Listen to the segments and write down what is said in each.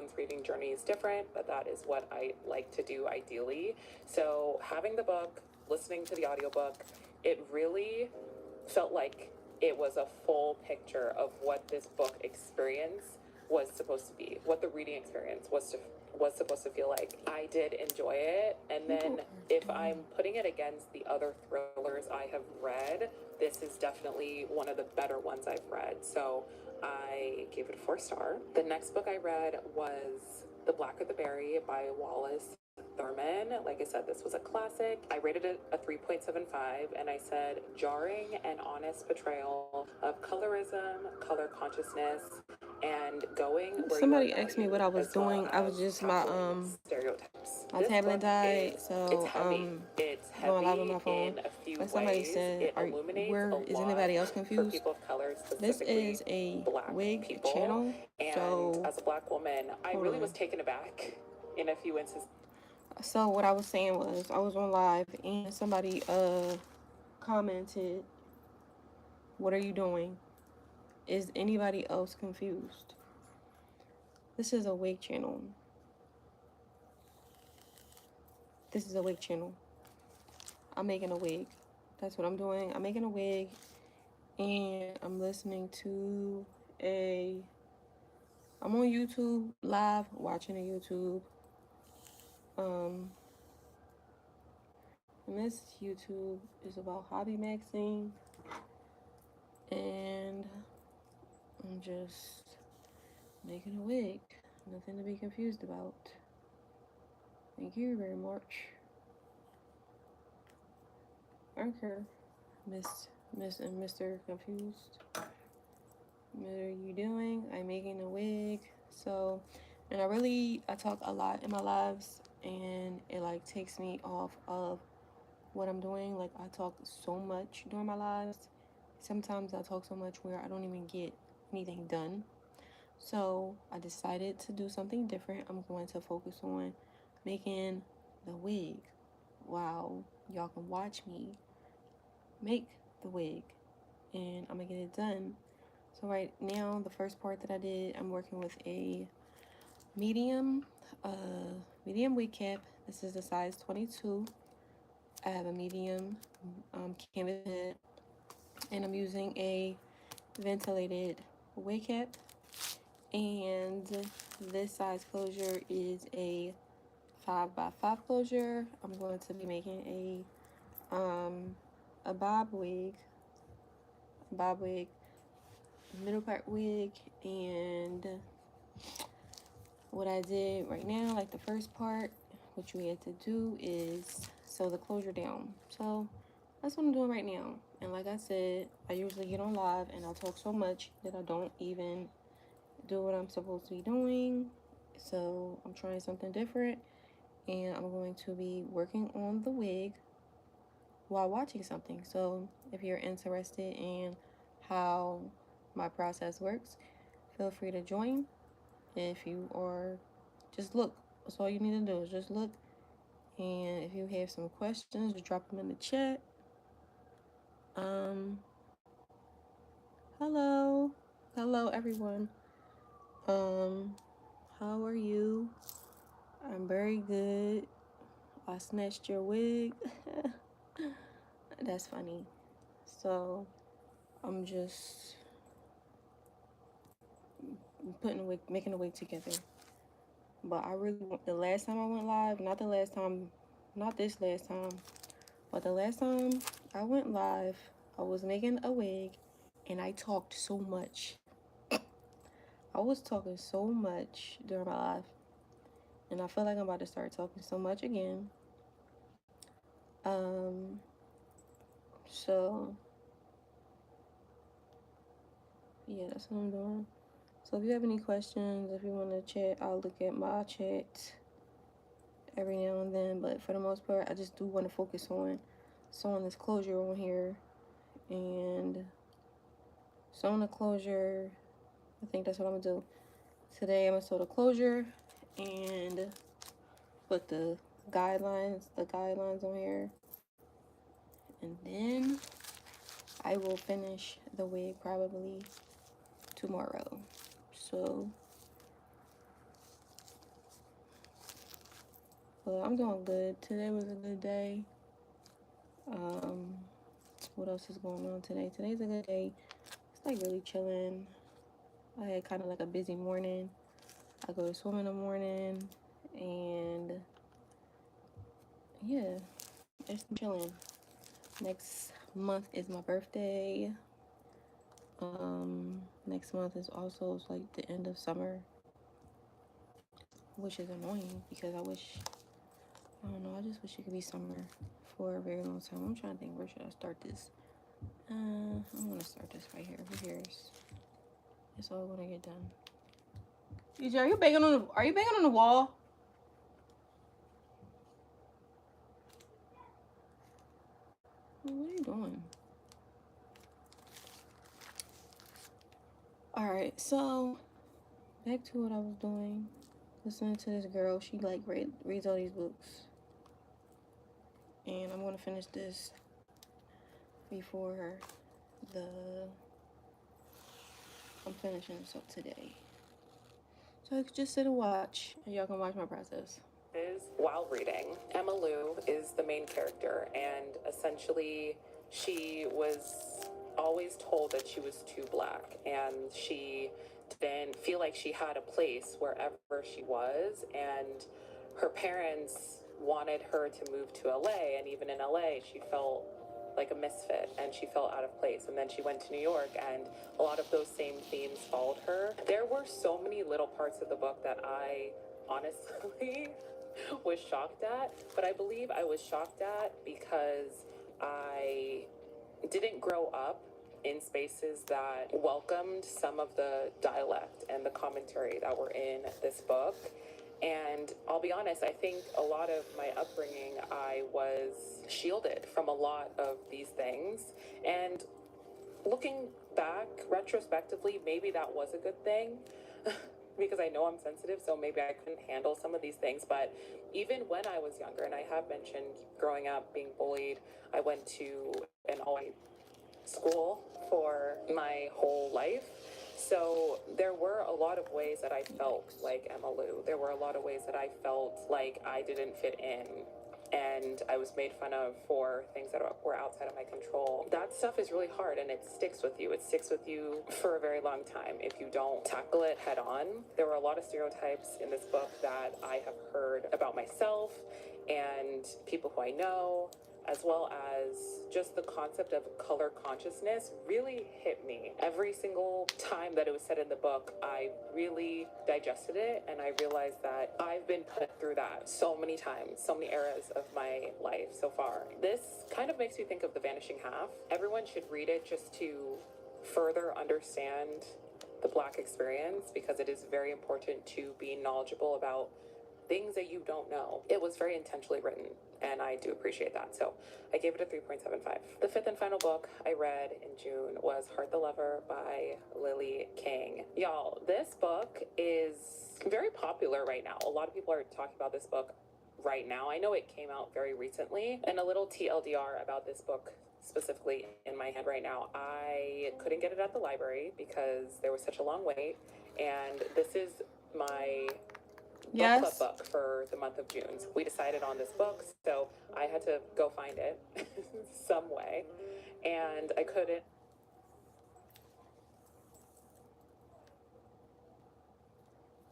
everyone's reading journey is different, but that is what I like to do ideally. So having the book, listening to the audiobook, it really felt like it was a full picture of what this book experience was supposed to be, what the reading experience was supposed to feel like. I did enjoy it, and then if I'm putting it against the other thrillers I have read, this is definitely one of the better ones I've read. So I gave it a 4-star. The next book I read was The Blacker the Berry by Wallace Thurman. Like I said, this was a classic. I rated it a 3.75, and I said jarring and honest portrayal of colorism, color consciousness, and going where somebody asked me what I was doing. I was just my stereotypes. my tablet died, so It's going live on heavy my phone. in a few But somebody ways. said, It "Are illuminates where a is lot anybody else for confused?" people of color, This specifically is a Black wig people. channel, And so as a Black woman, I really was taken aback in a few instances. So what I was saying was I was on live and somebody commented, "What are you doing? Is anybody else confused?" This is a wig channel. This is a wig channel. I'm making a wig. That's what I'm doing. I'm making a wig and I'm listening to I'm on YouTube live watching a YouTube. And this YouTube is about hobby maxing, and I'm just making a wig. Nothing to be confused about. Thank you very much. Okay, Miss and Mr. Confused. What are you doing? I'm making a wig. So, and I talk a lot in my lives, and it like takes me off of what I'm doing. Like I talk so much during my lives. Sometimes I talk so much where I don't even get anything done. So I decided to do something different. I'm going to focus on making the wig. Wow, y'all can watch me make the wig, and I'm gonna get it done. So right now, the first part that I did, I'm working with a medium, medium wig cap. This is the size 22. I have a medium canvas head, and I'm using a ventilated wig cap. And this size closure is a 5x5 closure. I'm going to be making a bob wig, middle part wig, and what I did right now, like the first part, what you had to do is sew the closure down. So that's what I'm doing right now. And like I said, I usually get on live and I talk so much that I don't even do what I'm supposed to be doing. So I'm trying something different, and I'm going to be working on the wig while watching something. So if you're interested in how my process works, feel free to join. If you are, just look. That's all you need to do is just look. And if you have some questions, just drop them in the chat. Hello. Hello everyone. How are you? I'm very good. I snatched your wig. That's funny. So I'm just making a wig together. But I really want, the last time I went live, not this last time, but the last time I went live, I was making a wig and I talked so much. I was talking so much during my live, and I feel like I'm about to start talking so much again. So yeah, that's what I'm doing. So if you have any questions, if you want to chat, I'll look at my chat every now and then. But for the most part, I just do want to focus on sewing this closure on here, and sewing the closure. I think that's what I'm gonna do today. I'm gonna sew the closure and put the guidelines on here, and then I will finish the wig probably tomorrow. So But I'm doing good. Today was a good day. What else is going on today? Today's a good day. It's like really chilling. I had kind of like a busy morning. I go to swim in the morning, and yeah, it's chilling. Next month is my birthday. Next month is also like the end of summer, which is annoying because I don't know, I just wish it could be summer for a very long time. I'm trying to think, where should I start this? I'm gonna start this right here. Who cares? It's all gonna get done. DJ, are you banging on the wall? What are you doing? Alright, so back to what I was doing. Listening to this girl. She like reads all these books. And I'm gonna finish this before I'm finishing this up today. So I could just sit and watch, and y'all can watch my process. While reading, Emma Lou is the main character, and essentially she was always told that she was too black, and she didn't feel like she had a place wherever she was, and her parents wanted her to move to LA, and even in LA she felt like a misfit and she felt out of place. And then she went to New York, and a lot of those same themes followed her. There were so many little parts of the book that I honestly was shocked at, but I believe I was shocked at because I didn't grow up in spaces that welcomed some of the dialect and the commentary that were in this book. And I'll be honest, I think a lot of my upbringing, I was shielded from a lot of these things. And looking back retrospectively, maybe that was a good thing. Because I know I'm sensitive, so maybe I couldn't handle some of these things. But even when I was younger, and I have mentioned growing up being bullied, I went to an all-white school for my whole life. So there were a lot of ways that I felt like Emma Lou. There were a lot of ways that I felt like I didn't fit in, and I was made fun of for things that were outside of my control. That stuff is really hard, and it sticks with you. It sticks with you for a very long time if you don't tackle it head on. There were a lot of stereotypes in this book that I have heard about myself and people who I know, as well as just the concept of color consciousness really hit me. Every single time that it was said in the book, I really digested it, and I realized that I've been put through that so many times, so many eras of my life so far. This kind of makes me think of The Vanishing Half. Everyone should read it just to further understand the Black experience, because it is very important to be knowledgeable about things that you don't know. It was very intentionally written, and I do appreciate that. So I gave it a 3.75. The fifth and final book I read in June was Heart the Lover by Lily King. Y'all, this book is very popular right now. A lot of people are talking about this book right now. I know it came out very recently. And a little TLDR about this book specifically in my hand right now. I couldn't get it at the library because there was such a long wait. And this is my book club book for the month of June. So we decided on this book, so I had to go find it some way, and I couldn't.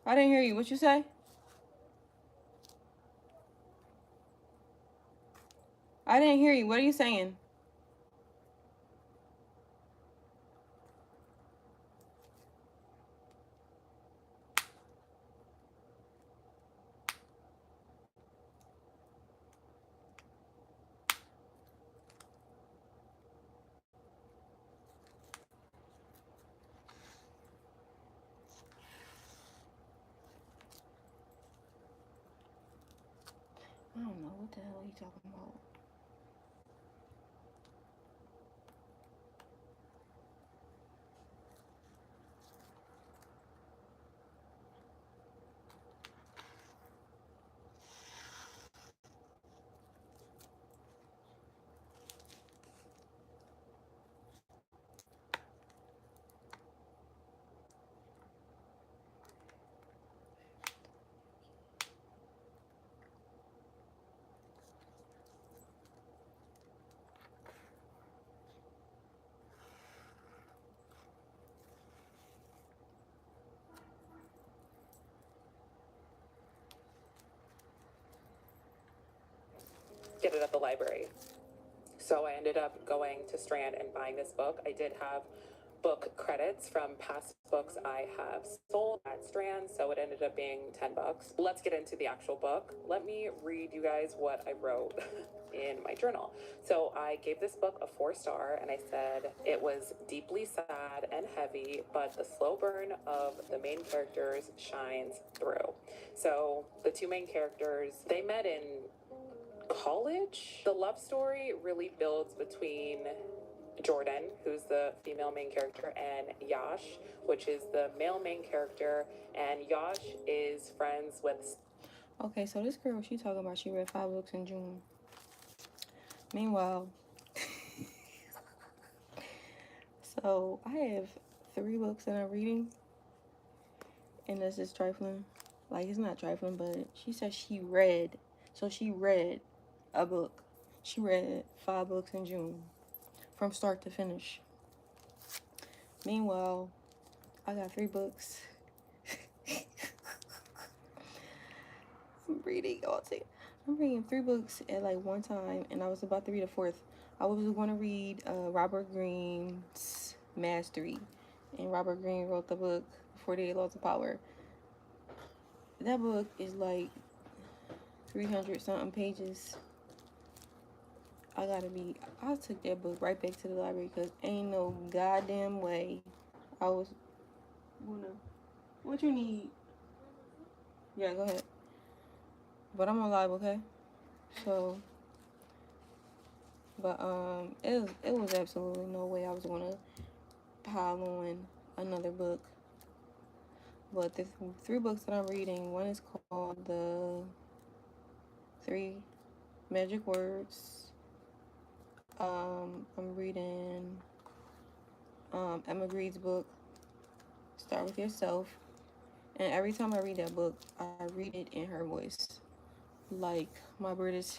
I didn't hear you. What you say? I didn't hear you. What are you saying? I don't know. What the hell are you talking about? get it at the library. So I ended up going to Strand and buying this book. I did have book credits from past books I have sold at Strand, so it ended up being $10. Let's get into the actual book. Let me read you guys what I wrote in my journal. So I gave this book a 4-star, and I said it was deeply sad and heavy, but the slow burn of the main characters shines through. So the two main characters, they met in college. The love story really builds between Jordan, who's the female main character, and Yash, which is the male main character. And Yash is friends with. Okay, so this girl, she talking about she read 5 books in June. Meanwhile, so I have 3 books that I'm reading, and this is trifling. Like, it's not trifling, but she said she read. So she read a book. She read 5 books in June, from start to finish. Meanwhile, I got 3 books. I'm reading 3 books at like one time, and I was about to read a 4th. I was going to read Robert Greene's Mastery, and Robert Greene wrote the book 48 Laws of Power. That book is like 300 something pages. I took that book right back to the library, because ain't no goddamn way I was gonna. What you need? Yeah, go ahead. But I'm on live, okay? So, but it was absolutely no way I was gonna pile on another book. But the 3 books that I'm reading, one is called The 3 Magic Words. I'm reading Emma Greed's book, Start With Yourself. And every time I read that book, I read it in her voice, like my British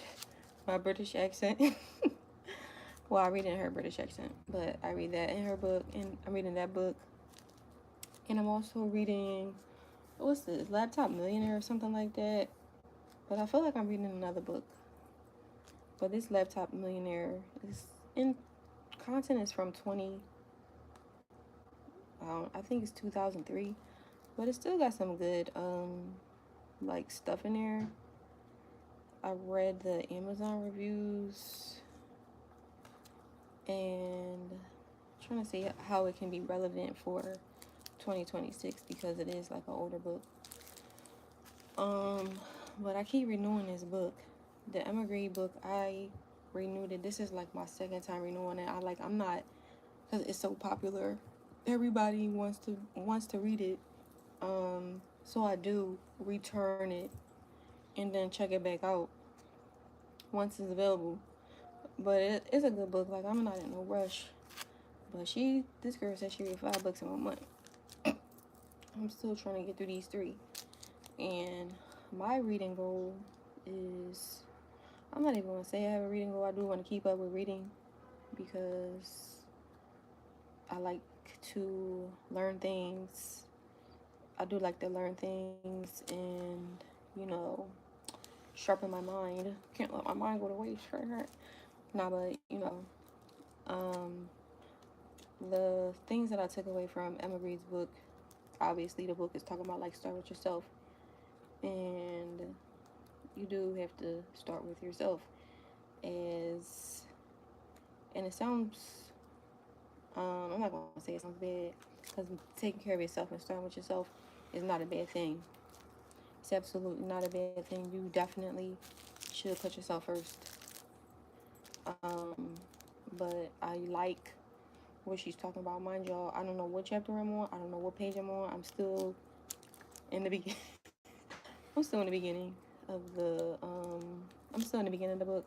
accent. Well, I read it in her British accent, but I read that in her book, and I'm reading that book. And I'm also reading, what's this, Laptop Millionaire or something like that. But I feel like I'm reading another book. But this Laptop Millionaire is in content is from I think it's 2003, but it still got some good like stuff in there. I read the Amazon reviews, and I'm trying to see how it can be relevant for 2026, because it is like an older book. But I keep renewing this book. The Emma Green book, I renewed it. This is like my 2nd time renewing it. I'm not, because it's so popular. Everybody wants to read it. So I do return it and then check it back out once it's available. But it's a good book. Like, I'm not in no rush. But this girl said she read 5 books in 1 month. I'm still trying to get through these 3. And my reading goal is, I'm not even going to say I have a reading goal. I do want to keep up with reading, because I like to learn things. I do like to learn things and, sharpen my mind. Can't let my mind go to waste for her. Nah, but, the things that I took away from Emma Reed's book, obviously the book is talking about, like, start with yourself. And you do have to start with yourself. And it sounds, I'm not going to say it sounds bad, because taking care of yourself and starting with yourself is not a bad thing. It's absolutely not a bad thing. You definitely should put yourself first. But I like what she's talking about. Mind y'all, I don't know what chapter I'm on. I don't know what page I'm on. I'm still in the beginning. I'm still in the beginning of the book.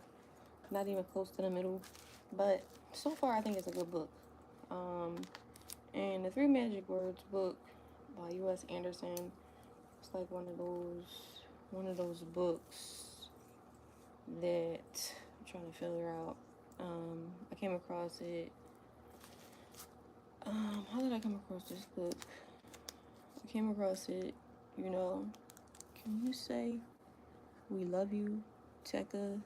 Not even close to the middle. But so far, I think it's a good book. And the 3 Magic Words book by U.S. Anderson, it's like one of those books that I'm trying to figure out. I came across it. How did I come across this book? I came across it, Can You Say We Love You, Tekka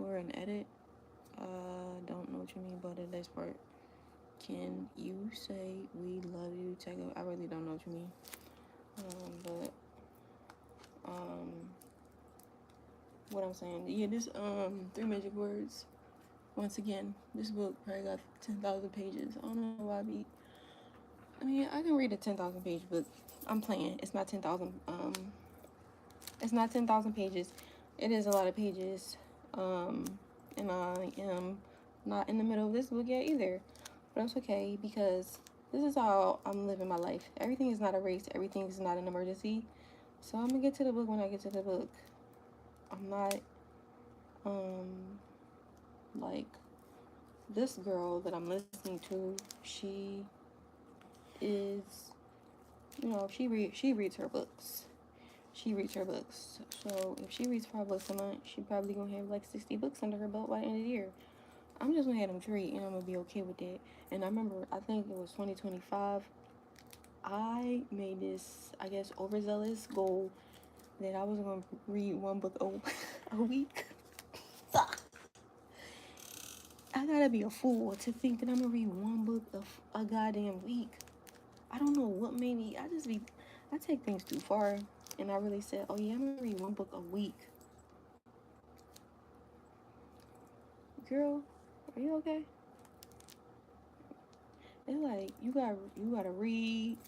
for an edit. Don't know what you mean by the next part. Can you say we love you? I really don't know what you mean. But what I'm saying, yeah, this Three Magic Words. Once again, this book probably got 10,000 pages. I don't know why I mean, I can read a 10,000 page book. I'm playing. It's not 10,000. It's not 10,000 pages. It is a lot of pages. And I am not in the middle of this book yet either. But that's okay because this is how I'm living my life. Everything is not a race. Everything is not an emergency. So I'm gonna get to the book when I get to the book. I'm not, like, this girl that I'm listening to, she is, she reads her books. She reads her books. So if she reads 5 books a month, she probably gonna have like 60 books under her belt by the end of the year. I'm just gonna have them treat, and I'm gonna be okay with that. And I remember, I think it was 2025, I made this, I guess, overzealous goal that I was gonna read 1 book a week. I gotta be a fool to think that I'm gonna read 1 book a goddamn week. I don't know what made me. I take things too far, and I really said, oh yeah, I'm gonna read 1 book a week. Girl, are you okay? It's like you gotta read.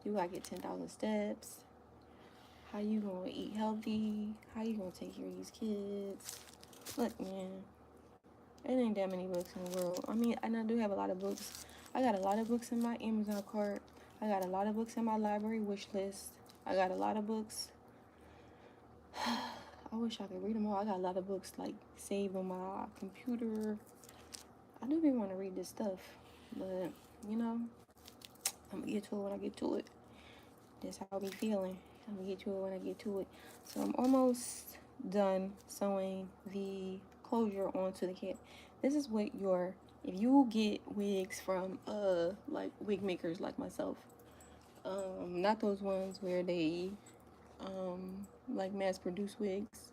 You gotta get 10,000 steps. How you gonna eat healthy? How you gonna take care of these kids? Look, man, it ain't that many books in the world. I mean, and I do have a lot of books. I got a lot of books in my Amazon cart. I got a lot of books in my library wish list. I got a lot of books. I wish I could read them all. I got a lot of books like saved on my computer. I do be want to read this stuff, but I'm gonna get to it when I get to it. That's how I be feeling. I'm gonna get to it when I get to it. So I'm almost done sewing the closure onto the cap. This is what if you get wigs from like wig makers like myself, not those ones where they like mass produce wigs,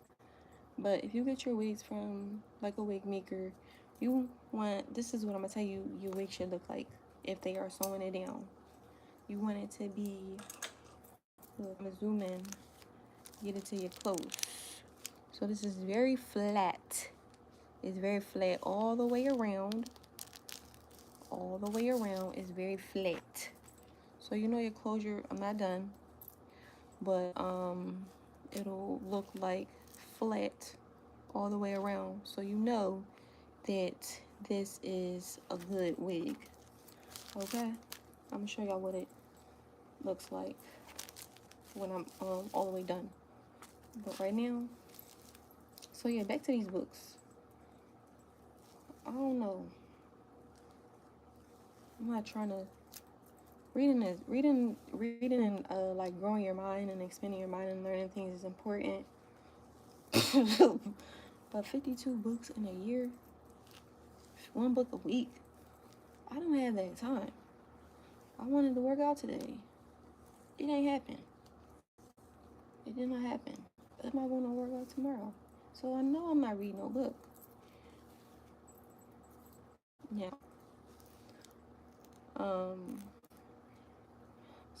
but if you get your wigs from like a wig maker, this is what I'm gonna tell you your wig should look like if they are sewing it down. You want it to be, look, I'm gonna zoom in, get it to you close. So this is very flat. It's very flat all the way around. All the way around is very flat. So your closure, I'm not done, but it'll look like flat all the way around. So that this is a good wig. Okay? I'm gonna show y'all what it looks like when I'm all the way done. But right now, so yeah, back to these books. I don't know. I'm not trying to reading and like growing your mind and expanding your mind and learning things is important. But 52 books in a year, 1 book a week, I don't have that time. I wanted to work out today. It ain't happen. It did not happen. I'm not going to work out tomorrow. So I know I'm not reading no book. Yeah. So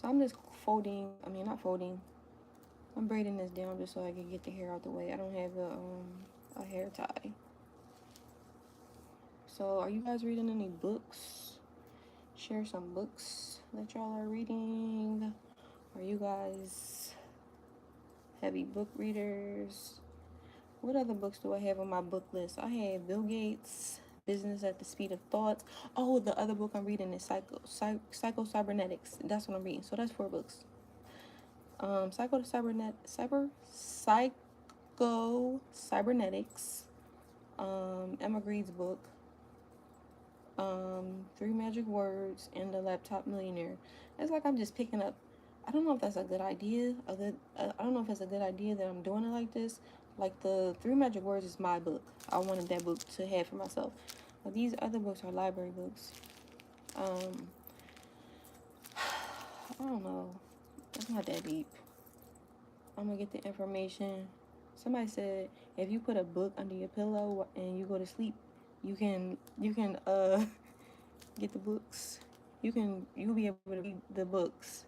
I'm just not folding. I'm braiding this down just so I can get the hair out the way. I don't have a hair tie. So are you guys reading any books? Share some books that y'all are reading. Are you guys heavy book readers? What other books do I have on my book list? I have Bill Gates, Business at the Speed of Thoughts. Oh, the other book I'm reading is Psycho-Cybernetics. That's what I'm reading. So that's 4 books. Psycho-Cybernetics. Emma Greed's book. 3 Magic Words, and The Laptop Millionaire. It's like I'm just picking up. I don't know if that's a good idea. I don't know if it's a good idea that I'm doing it like this. Like the 3 Magic Words is my book. I wanted that book to have for myself. But these other books are library books. I don't know. It's not that deep. I'm gonna get the information. Somebody said if you put a book under your pillow and you go to sleep, you can get the books. You'll be able to read the books.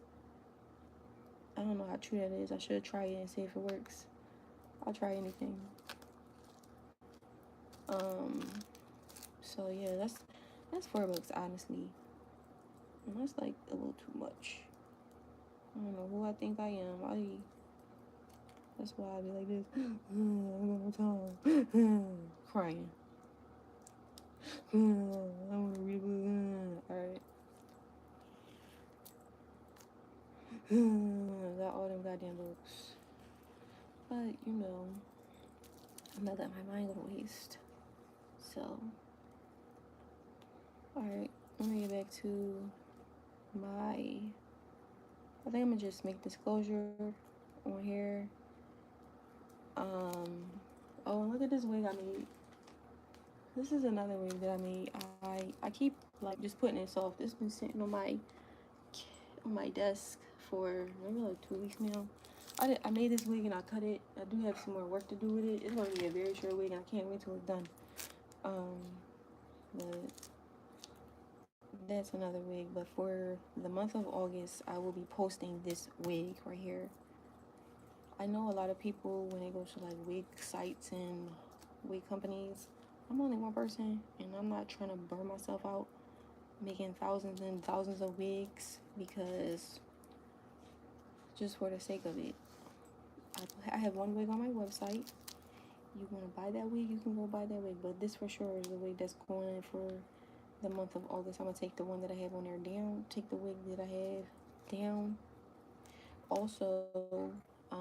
I don't know how true that is. I should try it and see if it works. I'll try anything. Um so yeah, that's $4 honestly. And that's like a little too much. I don't know who I think I am. That's why I be like this. I got no time. Crying. I want to read a book. Alright. Got all them goddamn books. But, I'm not letting my mind go to waste. So, alright. Let me get back to I think I'm gonna just make disclosure on here. Oh, and look at this wig I made. This is another wig that I made. I keep like just putting this off. This has been sitting on my desk for maybe like 2 weeks now. I made this wig and I cut it. I do have some more work to do with it. It's gonna be a very short wig and I can't wait till it's done. But that's another wig. But for the month of August, I will be posting this wig right here. I know a lot of people when they go to like wig sites and wig companies, I'm only one person and I'm not trying to burn myself out making thousands and thousands of wigs because just for the sake of it. I have one wig on my website. You want to buy that wig, you can go buy that wig. But this for sure is the wig that's going in for the month of August. I'm going to take the one that I have on there down. Take the wig that I have down. Also, I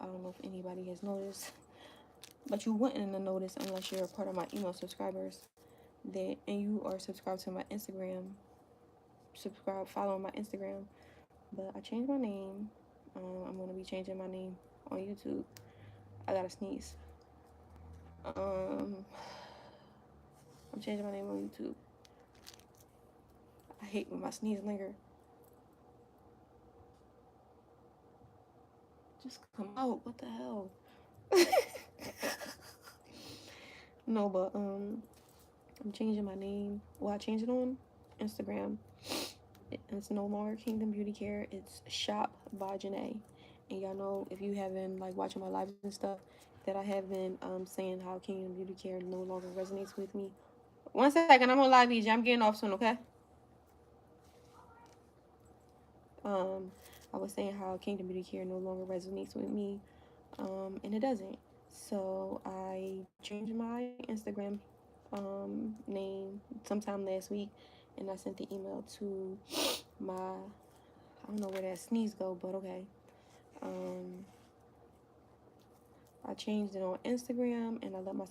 don't know if anybody has noticed, but you wouldn't have noticed unless you're a part of my email subscribers and you are subscribed to my Instagram. Follow my Instagram. But I changed my name. I'm going to be changing my name on YouTube. I gotta sneeze. I'm changing my name on YouTube. I hate when my sneeze linger. Just come out. What the hell? No, but I'm changing my name. Well, I changed it on Instagram. It's no longer Kingdom Beauty Care. It's Shop by Janae. And y'all know, if you haven't like watching my lives and stuff, that I have been saying how Kingdom Beauty Care no longer resonates with me. 1 second, I'm on live, EJ. I'm getting off soon, okay? I was saying how Kingdom Beauty Care no longer resonates with me, and it doesn't. So I changed my Instagram name sometime last week, and I sent the email to my, I don't know where that sneeze go, but okay. I changed it on Instagram, and I let my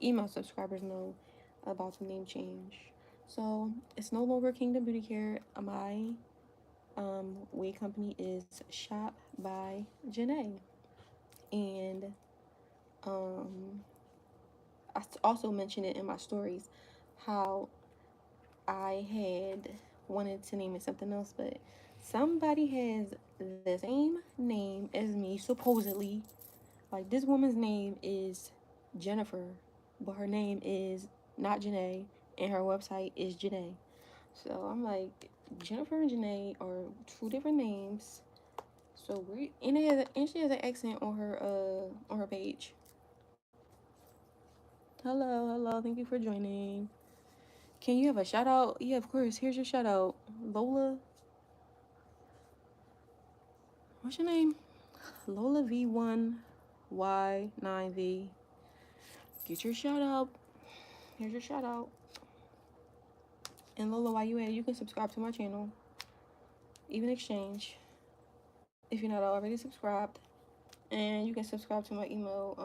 email subscribers know about the name change. So it's no longer Kingdom Beauty Care. My wig company is Shop by Janae. And I also mentioned it in my stories how I had wanted to name it something else, but somebody has the same name as me, supposedly. Like, this woman's name is Jennifer, but her name is not Janae, and her website is Janae. So I'm like, Jennifer and Janae are two different names. So weird. And she has an accent on her page. Hello, thank you for joining. Can you have a shout out? Yeah, of course. Here's your shout out. Lola. What's your name? Lola V1Y9V. Get your shout out. Here's your shout out. And Lola, while you at it, you can subscribe to my channel. Even exchange. If you're not already subscribed. And you can subscribe to my email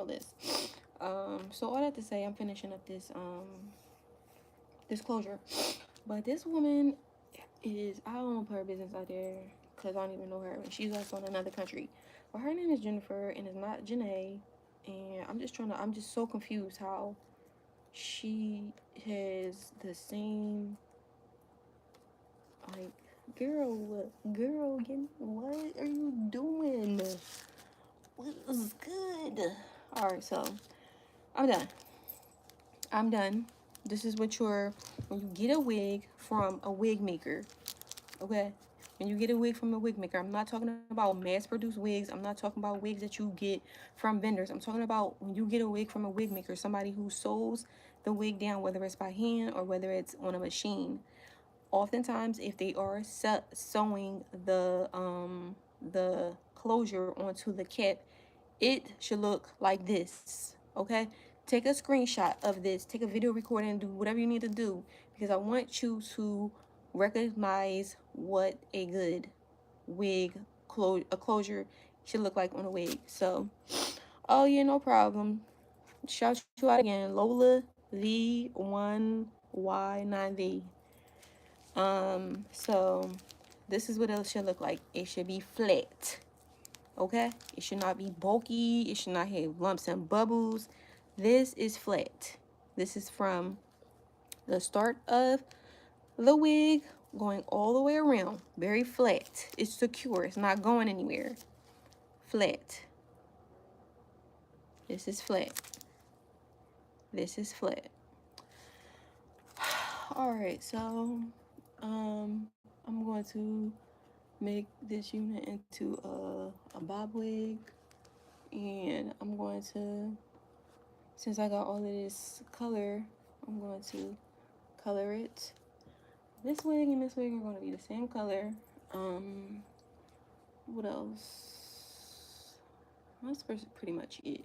list. So all that to say, I'm finishing up this disclosure. But this woman is, I don't want to put her business out there because I don't even know her. She's also in another country. But her name is Jennifer and it's not Janae. And I'm just so confused how she has the same, like, girl, what are you doing? All right, so I'm done. This is what when you get a wig from a wig maker, okay? When you get a wig from a wig maker, I'm not talking about mass-produced wigs. I'm not talking about wigs that you get from vendors. I'm talking about when you get a wig from a wig maker, somebody who sews the wig down, whether it's by hand or whether it's on a machine. Oftentimes, if they are sewing the closure onto the cap, it should look like this, okay? Take a screenshot of this, take a video recording, and do whatever you need to do, because I want you to recognize what a good wig closure should look like on a wig. So, oh yeah, no problem. Shout you out again, Lola V1Y9V. So this is what it should look like. It should be flat. Okay? It should not be bulky. It should not have lumps and bubbles. This is flat. This is from the start of the wig going all the way around. Very flat. It's secure. It's not going anywhere. Flat. This is flat. This is flat. Alright, so I'm going to make this unit into a bob wig, and I'm going to, since I got all of this color, I'm going to color it. This wig and this wig are going to be the same color. What else? That's pretty much it.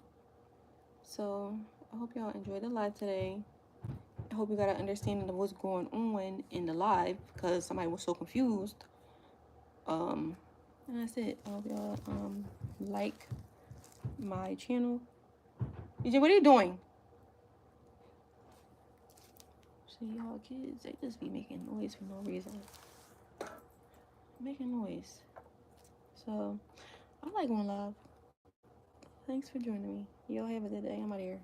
So I hope y'all enjoyed the live today. I hope you got an understanding of what's going on in the live, because somebody was so confused. And that's it. I hope y'all like my channel. DJ, what are you doing? See, y'all kids, they just be making noise for no reason. Making noise. So I like going live. Thanks for joining me. Y'all have a good day. I'm out of here.